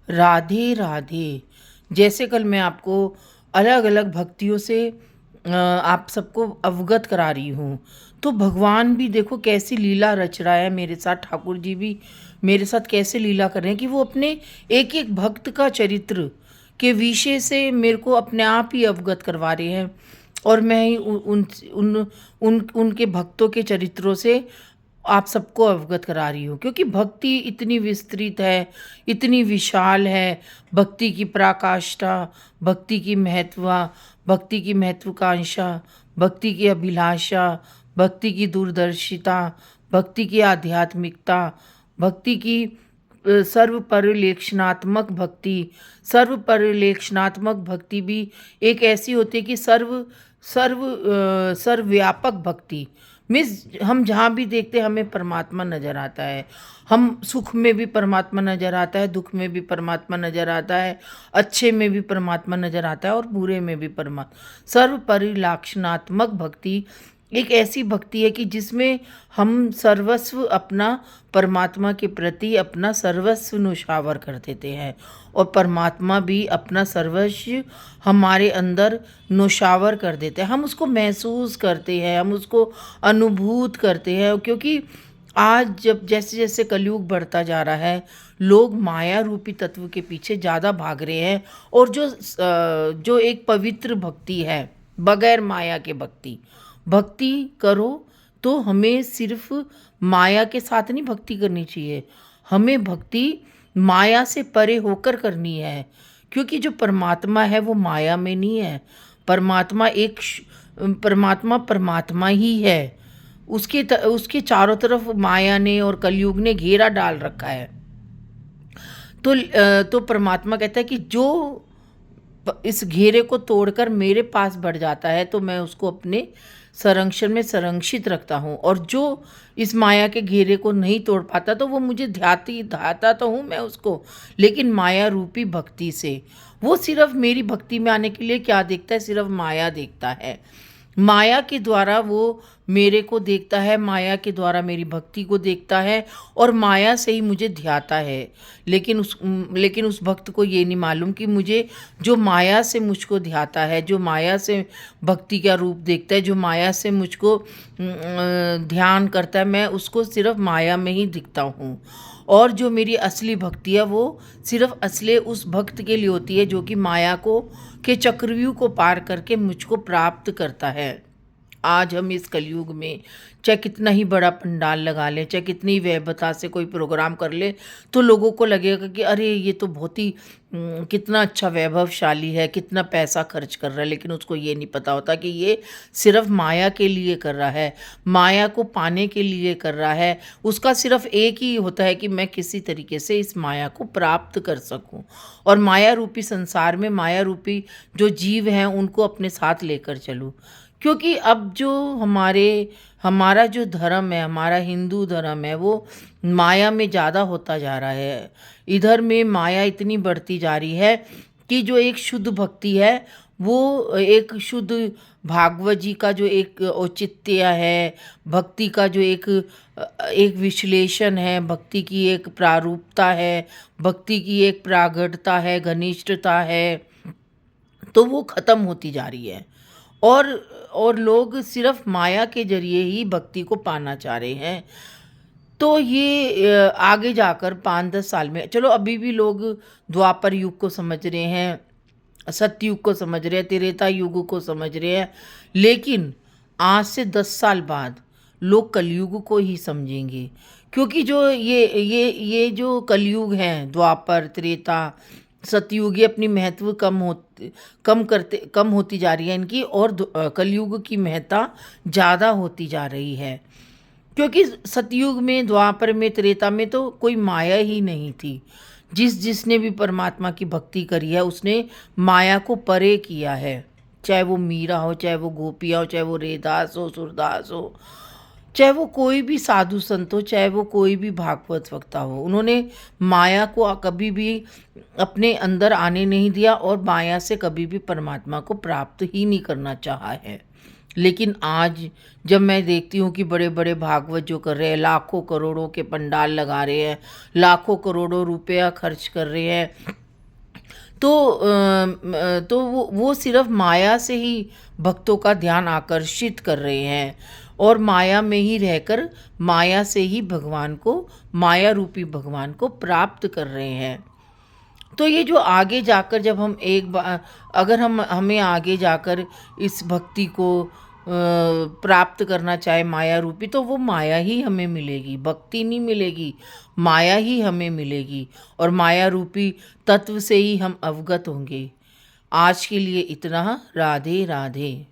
राधे राधे। जैसे कल मैं आपको अलग अलग भक्तियों से आप सबको अवगत करा रही हूँ, तो भगवान भी देखो कैसी लीला रच रहा है मेरे साथ, ठाकुर जी भी मेरे साथ कैसे लीला कर रहे हैं कि वो अपने एक एक भक्त का चरित्र के विषय से मेरे को अपने आप ही अवगत करवा रहे हैं। और मैं ही उन उन उन उनके भक्तों के चरित्रों से आप सबको अवगत करा रही हूँ, क्योंकि भक्ति इतनी विस्तृत है, इतनी विशाल है। भक्ति की पराकाष्ठा, भक्ति की महत्वा, भक्ति की महत्वाकांक्षा, भक्ति की अभिलाषा, भक्ति की दूरदर्शिता, भक्ति की आध्यात्मिकता, भक्ति की सर्वपरिलेक्षणात्मक भक्ति। सर्वपरिलेक्षणात्मक भक्ति भी एक ऐसी होती है कि सर्वव्यापक भक्ति मीन्स हम जहाँ भी देखते हैं हमें परमात्मा नज़र आता है। हम सुख में भी परमात्मा नज़र आता है, दुख में भी परमात्मा नज़र आता है, अच्छे में भी परमात्मा नज़र आता है और बुरे में भी परमात्मा। सर्वपरिलाक्षणात्मक भक्ति एक ऐसी भक्ति है कि जिसमें हम सर्वस्व अपना परमात्मा के प्रति अपना सर्वस्व न्यौछावर कर देते हैं और परमात्मा भी अपना सर्वस्व हमारे अंदर न्यौछावर कर देते हैं। हम उसको महसूस करते हैं, हम उसको अनुभूत करते हैं, क्योंकि आज जब जैसे जैसे कलयुग बढ़ता जा रहा है, लोग माया रूपी तत्व के पीछे ज़्यादा भाग रहे हैं। और जो एक पवित्र भक्ति है, बगैर माया के भक्ति करो, तो हमें सिर्फ माया के साथ नहीं भक्ति करनी चाहिए, हमें भक्ति माया से परे होकर करनी है। क्योंकि जो परमात्मा है वो माया में नहीं है। परमात्मा परमात्मा परमात्मा ही है। उसके चारों तरफ माया ने और कलयुग ने घेरा डाल रखा है। तो परमात्मा कहता है कि जो इस घेरे को तोड़कर मेरे पास बढ़ जाता है तो मैं उसको अपने संरक्षण में संरक्षित रखता हूँ, और जो इस माया के घेरे को नहीं तोड़ पाता तो वो मुझे ध्याता तो हूँ मैं उसको, लेकिन माया रूपी भक्ति से। वो सिर्फ मेरी भक्ति में आने के लिए क्या देखता है, सिर्फ माया देखता है। माया के द्वारा वो मेरे को देखता है, माया के द्वारा मेरी भक्ति को देखता है और माया से ही मुझे ध्याता है। लेकिन उस भक्त को ये नहीं मालूम कि मुझे जो माया से मुझको ध्याता है, जो माया से भक्ति का रूप देखता है, जो माया से मुझको ध्यान करता है, मैं उसको सिर्फ माया में ही दिखता हूँ। और जो मेरी असली भक्ति है वो सिर्फ असली उस भक्त के लिए होती है जो कि माया को के चक्रव्यूह को पार करके मुझको प्राप्त करता है। आज हम इस कलयुग में चाहे कितना ही बड़ा पंडाल लगा लें, चाहे कितनी वैभवता से कोई प्रोग्राम कर ले, तो लोगों को लगेगा कि अरे ये तो बहुत ही कितना अच्छा वैभवशाली है, कितना पैसा खर्च कर रहा है। लेकिन उसको ये नहीं पता होता कि ये सिर्फ माया के लिए कर रहा है, माया को पाने के लिए कर रहा है। उसका सिर्फ एक ही होता है कि मैं किसी तरीके से इस माया को प्राप्त कर सकूं और माया रूपी संसार में माया रूपी जो जीव हैं उनको अपने साथ लेकर चलूं। क्योंकि अब जो हमारा जो धर्म है, हमारा हिंदू धर्म है, वो माया में ज़्यादा होता जा रहा है। इधर में माया इतनी बढ़ती जा रही है कि जो एक शुद्ध भक्ति है, वो एक शुद्ध भागवत जी का जो एक औचित्य है, भक्ति का जो एक विश्लेषण है, भक्ति की एक प्रारूपता है, भक्ति की एक प्रागढ़ता है, घनिष्ठता है, तो वो ख़त्म होती जा रही है। और लोग सिर्फ माया के जरिए ही भक्ति को पाना चाह रहे हैं। तो ये आगे जाकर 5-10 साल में, चलो अभी भी लोग द्वापर युग को समझ रहे हैं, सतयुग को समझ रहे हैं, त्रेता युग को समझ रहे हैं, लेकिन आज से 10 साल बाद लोग कलयुग को ही समझेंगे। क्योंकि जो ये जो कलयुग हैं, द्वापर, त्रेता, सतयुग, ये अपनी महत्व कम होती जा रही है इनकी, और कलयुग की महत्ता ज़्यादा होती जा रही है। क्योंकि सतयुग में, द्वापर में, त्रेता में तो कोई माया ही नहीं थी। जिसने भी परमात्मा की भक्ति करी है उसने माया को परे किया है। चाहे वो मीरा हो, चाहे वो गोपियाँ हो, चाहे वो रेदास हो, सुरदास हो, चाहे वो कोई भी साधु संत हो, चाहे वो कोई भी भागवत वक्ता हो, उन्होंने माया को कभी भी अपने अंदर आने नहीं दिया और माया से कभी भी परमात्मा को प्राप्त ही नहीं करना चाहा है। लेकिन आज जब मैं देखती हूँ कि बड़े-बड़े भागवत जो कर रहे हैं, लाखों करोड़ों के पंडाल लगा रहे हैं, लाखों करोड़ों रुपया खर्च कर रहे हैं, तो तो वो सिर्फ़ माया से ही भक्तों का ध्यान आकर्षित कर रहे हैं और माया में ही रहकर माया से ही भगवान को, माया रूपी भगवान को प्राप्त कर रहे हैं। तो ये जो आगे जाकर जब हम एक बा अगर हम हमें आगे जाकर इस भक्ति को प्राप्त करना चाहे माया रूपी, तो वो माया ही हमें मिलेगी, भक्ति नहीं मिलेगी, माया ही हमें मिलेगी और माया रूपी तत्व से ही हम अवगत होंगे। आज के लिए इतना। राधे राधे।